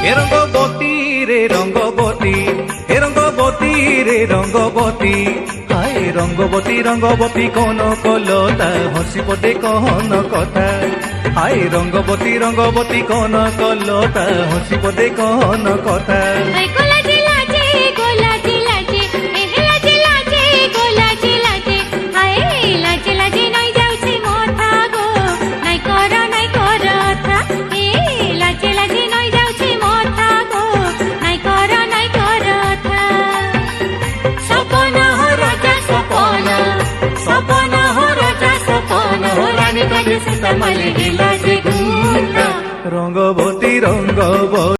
এ রঙ্গবতী রে রঙ্গবতী, হে রঙ্গবতী রে রঙ্গবতী, হায় রঙ্গবতী রঙ্গবতী কোন কলতা হসি পদে কহন কথা, হায় রঙ্গবতী রঙ্গবতী কোন কলতা হসি পদে কহন কথা। রঙ্গবতী রঙ্গবতী